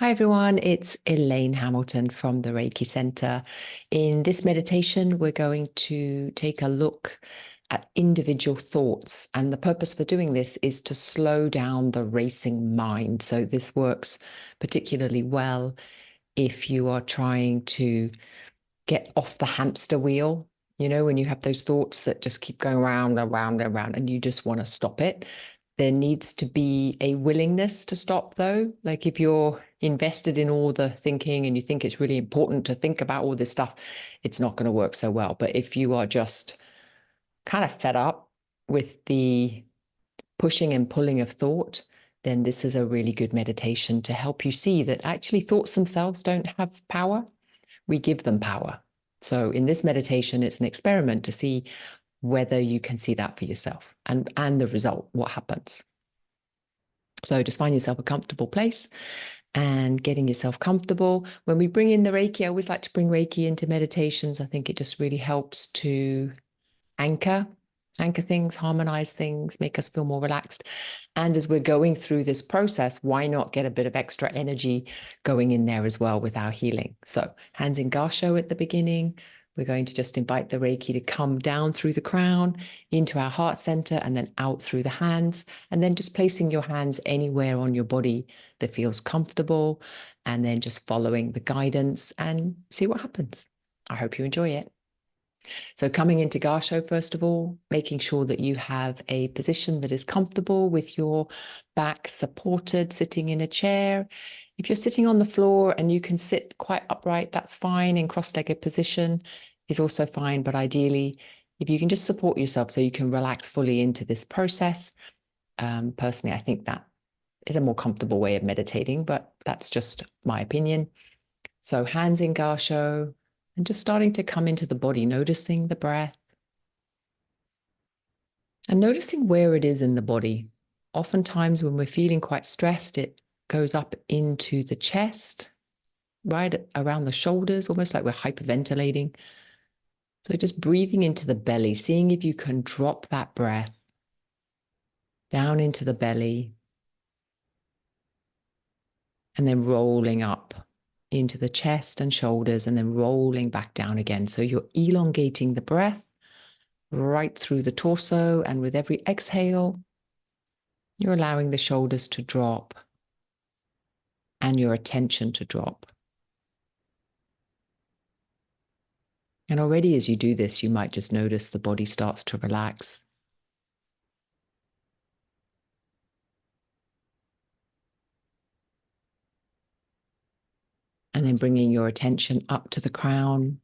Hi everyone, it's Elaine Hamilton from the Reiki Center. In this meditation, we're going to take a look at individual thoughts. And the purpose for doing this is to slow down the racing mind. So this works particularly well if you are trying to get off the hamster wheel. You know, when you have those thoughts that just keep going round and round and round and you just want to stop it. There needs to be a willingness to stop, though. Like if you're invested in all the thinking and you think it's really important to think about all this stuff, it's not going to work so well. But if you are just kind of fed up with the pushing and pulling of thought, then this is a really good meditation to help you see that actually thoughts themselves don't have power. We give them power. So in this meditation, it's an experiment to see whether you can see that for yourself and the result, what happens. So just find yourself a comfortable place and getting yourself comfortable. When we bring in the Reiki, I always like to bring Reiki into meditations. I think it just really helps to anchor things, harmonize things, make us feel more relaxed. And as we're going through this process, why not get a bit of extra energy going in there as well with our healing? So hands in Gassho at the beginning. We're going to just invite the Reiki to come down through the crown into our heart center and then out through the hands. And then just placing your hands anywhere on your body that feels comfortable. And then just following the guidance and see what happens. I hope you enjoy it. So coming into Gassho, first of all, making sure that you have a position that is comfortable with your back supported, sitting in a chair. If you're sitting on the floor and you can sit quite upright, that's fine. In cross-legged position is also fine. But ideally, if you can just support yourself so you can relax fully into this process, personally, I think that is a more comfortable way of meditating, but that's just my opinion. So hands in Gassho, and just starting to come into the body, noticing the breath and noticing where it is in the body. Oftentimes, when we're feeling quite stressed, it goes up into the chest, right around the shoulders, almost like we're hyperventilating. So just breathing into the belly, seeing if you can drop that breath down into the belly and then rolling up into the chest and shoulders and then rolling back down again. So you're elongating the breath right through the torso, and with every exhale, you're allowing the shoulders to drop and your attention to drop. And already as you do this, you might just notice the body starts to relax. And then bringing your attention up to the crown,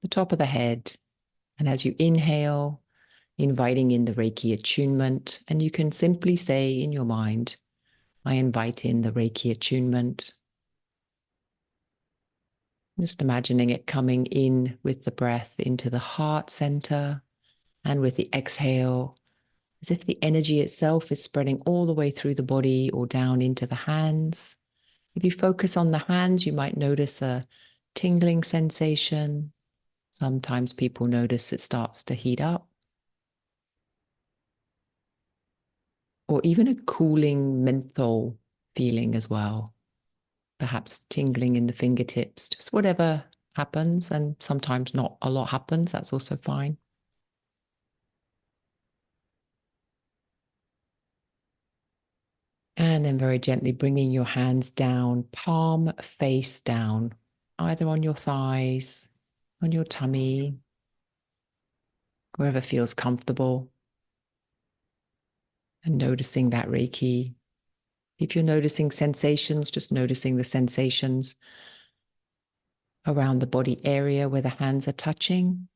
the top of the head. And as you inhale, inviting in the Reiki attunement. And you can simply say in your mind, I invite in the Reiki attunement. Just imagining it coming in with the breath into the heart center, and with the exhale, as if the energy itself is spreading all the way through the body or down into the hands. If you focus on the hands, you might notice a tingling sensation. Sometimes people notice it starts to heat up. Or even a cooling menthol feeling as well. Perhaps tingling in the fingertips, just whatever happens. And sometimes not a lot happens. That's also fine. And then very gently bringing your hands down, palm face down, either on your thighs, on your tummy, wherever feels comfortable. And noticing that Reiki. If you're noticing sensations, just noticing the sensations around the body area where the hands are touching.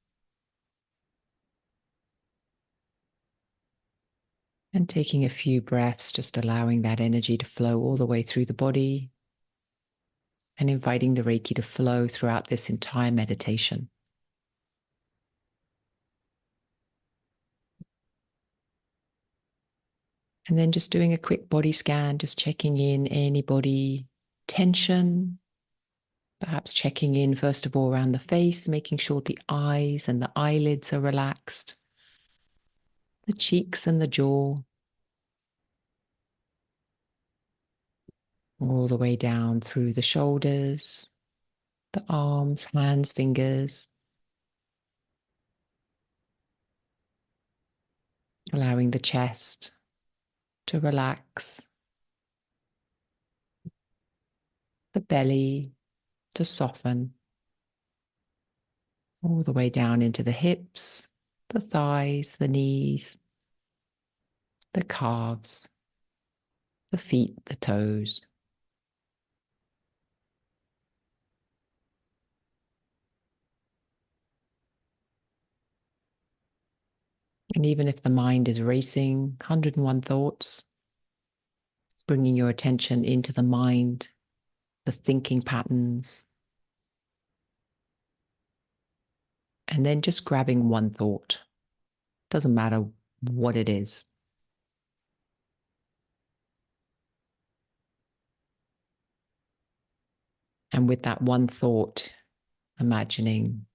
And taking a few breaths, just allowing that energy to flow all the way through the body and inviting the Reiki to flow throughout this entire meditation. And then just doing a quick body scan, just checking in any body tension, perhaps checking in first of all around the face, making sure the eyes and the eyelids are relaxed, the cheeks and the jaw. all the way down through the shoulders, the arms, hands, fingers, allowing the chest to relax, the belly to soften, all the way down into the hips, the thighs, the knees, the calves, the feet, the toes. And even if the mind is racing, 101 thoughts, bringing your attention into the mind, the thinking patterns, and then just grabbing one thought. Doesn't matter what it is. And with that one thought, imagining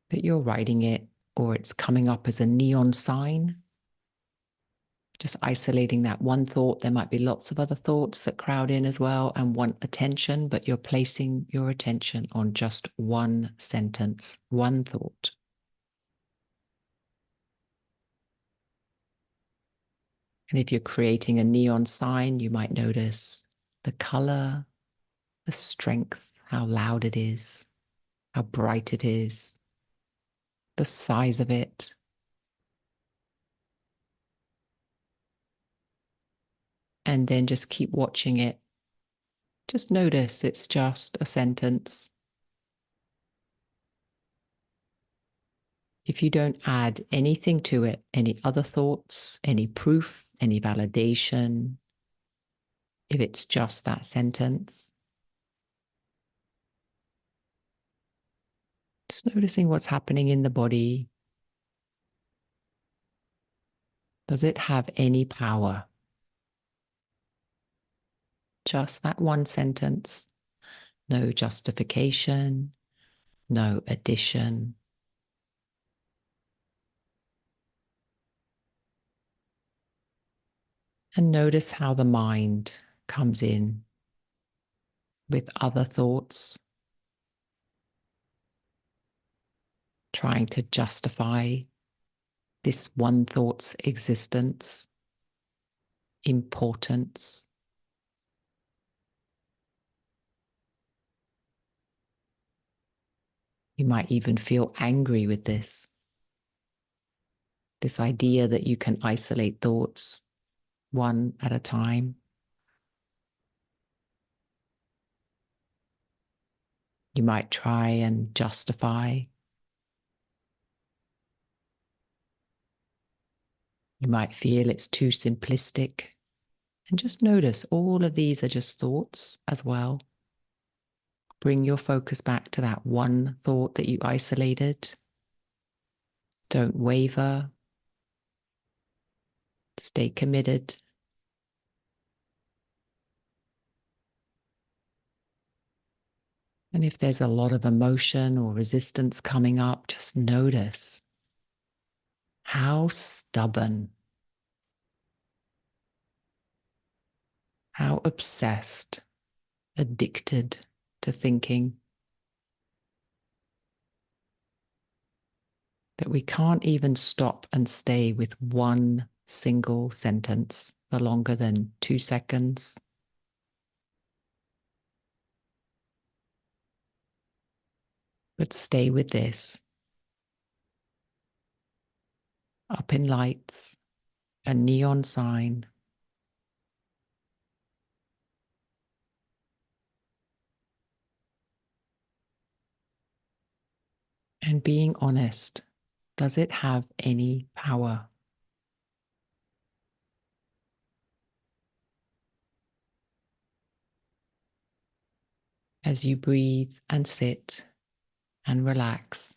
that you're writing it or it's coming up as a neon sign, just isolating that one thought. There might be lots of other thoughts that crowd in as well and want attention, but you're placing your attention on just one sentence, one thought. And if you're creating a neon sign, you might notice the color, the strength, how loud it is, how bright it is, the size of it. And then just keep watching it. Just notice it's just a sentence. If you don't add anything to it, any other thoughts, any proof, any validation, if it's just that sentence, just noticing what's happening in the body. Does it have any power? Just that one sentence, no justification, no addition. And notice how the mind comes in with other thoughts, trying to justify this one thought's existence, importance. You might even feel angry with this idea that you can isolate thoughts one at a time. You might try and justify. You might feel it's too simplistic. And just notice all of these are just thoughts as well. Bring your focus back to that one thought that you isolated. Don't waver. Stay committed. And if there's a lot of emotion or resistance coming up, just notice how stubborn, how obsessed, addicted to thinking, that we can't even stop and stay with one single sentence for longer than 2 seconds. But stay with this. Up in lights, a neon sign. And being honest, does it have any power? As you breathe and sit and relax,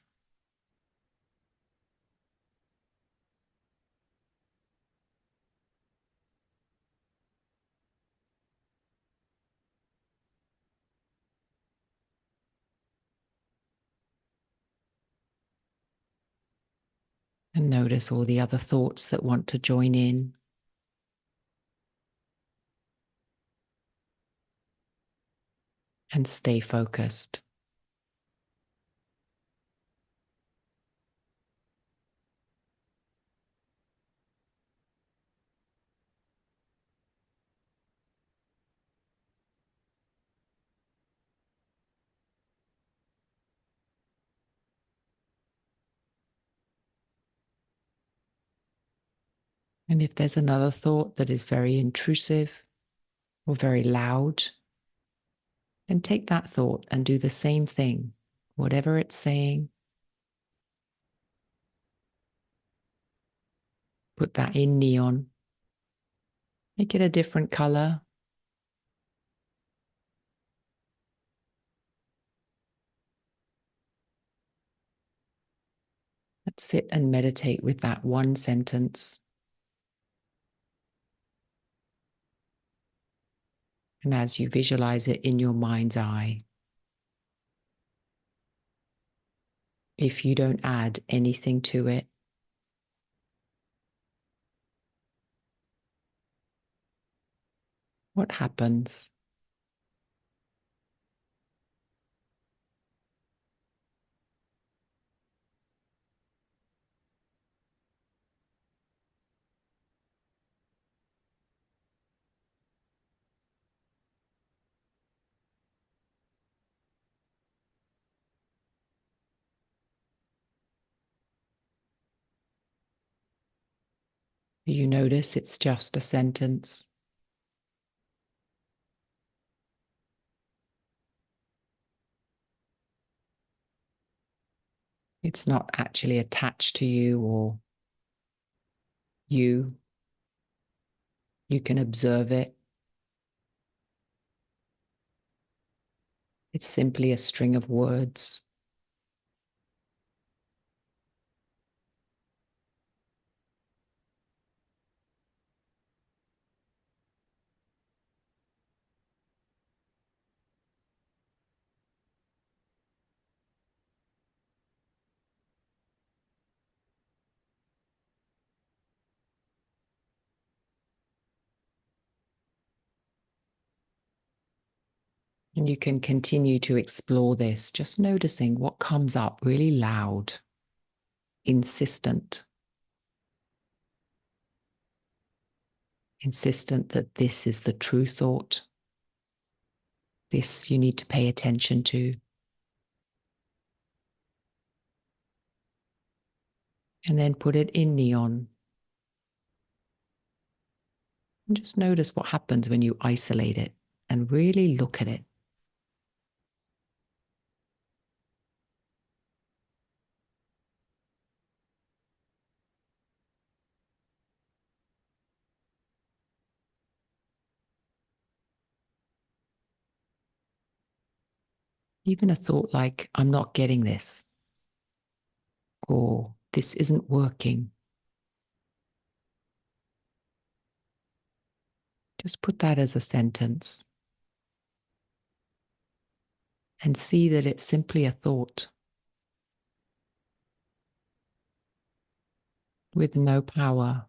and notice all the other thoughts that want to join in. and stay focused. And if there's another thought that is very intrusive or very loud, then take that thought and do the same thing. Whatever it's saying, put that in neon. Make it a different color. Let's sit and meditate with that one sentence. And as you visualize it in your mind's eye, if you don't add anything to it, what happens? You notice it's just a sentence. It's not actually attached to you or you. You can observe it. It's simply a string of words. And you can continue to explore this, just noticing what comes up really loud, insistent, insistent that this is the true thought. This you need to pay attention to. And then put it in neon. And just notice what happens when you isolate it and really look at it. Even a thought like, I'm not getting this, or this isn't working. Just put that as a sentence and see that it's simply a thought with no power.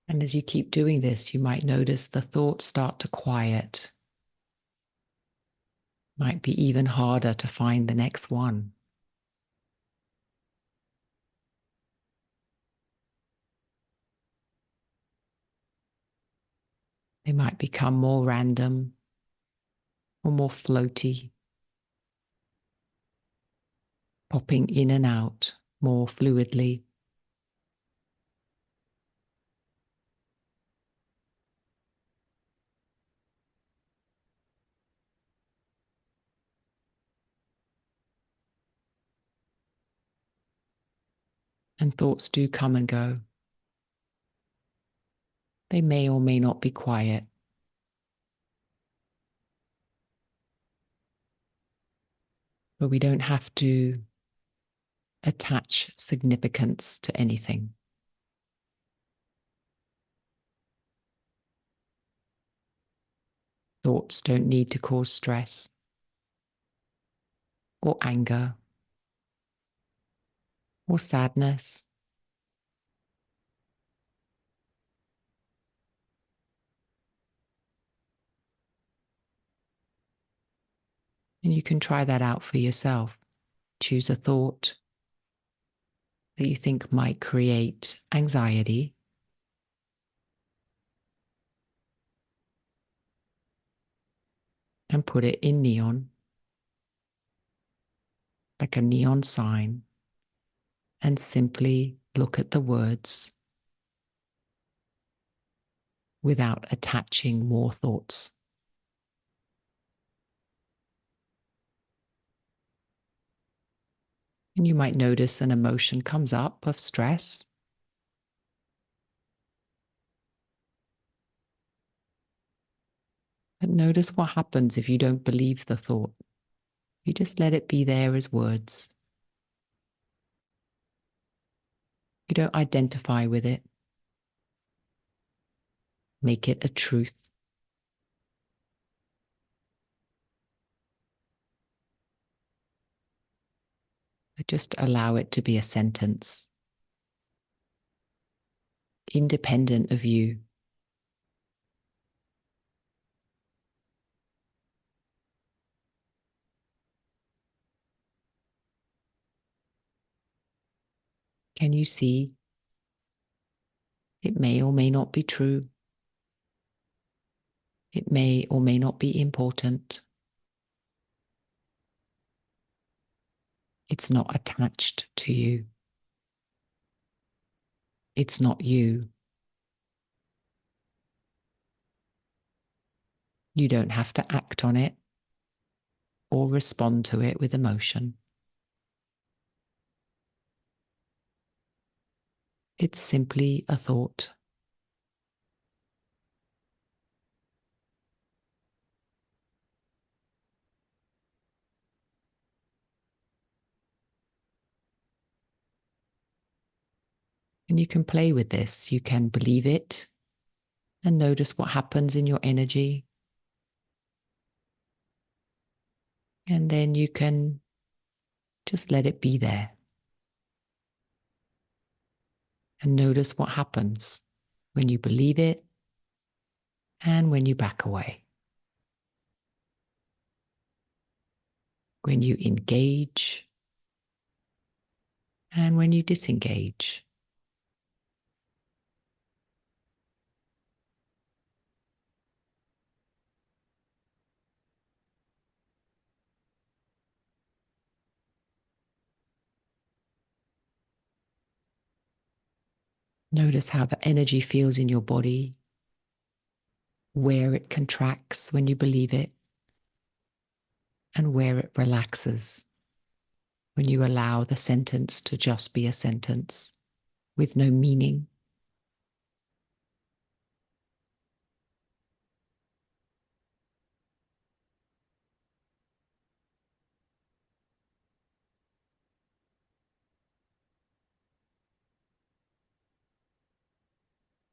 And as you keep doing this, you might notice the thoughts start to quiet. Might be even harder to find the next one. They might become more random or more floaty, popping in and out more fluidly. And thoughts do come and go. They may or may not be quiet. But we don't have to attach significance to anything. Thoughts don't need to cause stress or anger or sadness. And you can try that out for yourself. Choose a thought that you think might create anxiety and put it in neon, like a neon sign, and simply look at the words without attaching more thoughts. And you might notice an emotion comes up of stress. But notice what happens if you don't believe the thought. You just let it be there as words. You don't identify with it. Make it a truth. But just allow it to be a sentence, independent of you. Can you see? It may or may not be true. It may or may not be important. It's not attached to you. It's not you. You don't have to act on it or respond to it with emotion. It's simply a thought. And you can play with this. You can believe it and notice what happens in your energy. And then you can just let it be there. And notice what happens when you believe it and when you back away. When you engage and when you disengage. Notice how the energy feels in your body, where it contracts when you believe it, and where it relaxes when you allow the sentence to just be a sentence with no meaning.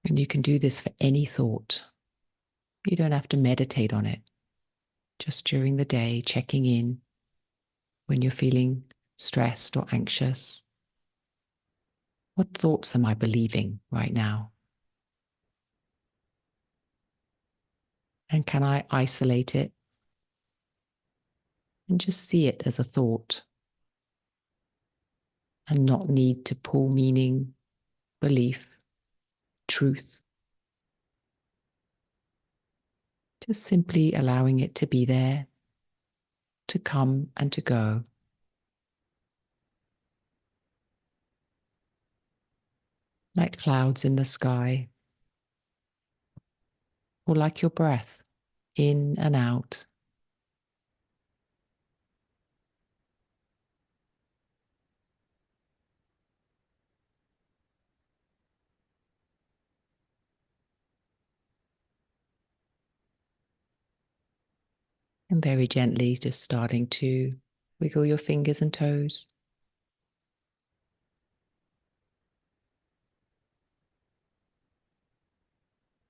And you can do this for any thought. You don't have to meditate on it. Just during the day, checking in when you're feeling stressed or anxious. What thoughts am I believing right now? And can I isolate it and just see it as a thought and not need to pull meaning, belief, truth? Just simply allowing it to be there, to come and to go. Like clouds in the sky, or like your breath, in and out. And very gently, just starting to wiggle your fingers and toes.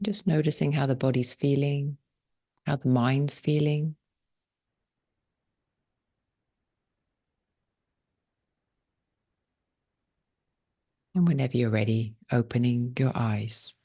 Just noticing how the body's feeling, how the mind's feeling. And whenever you're ready, opening your eyes.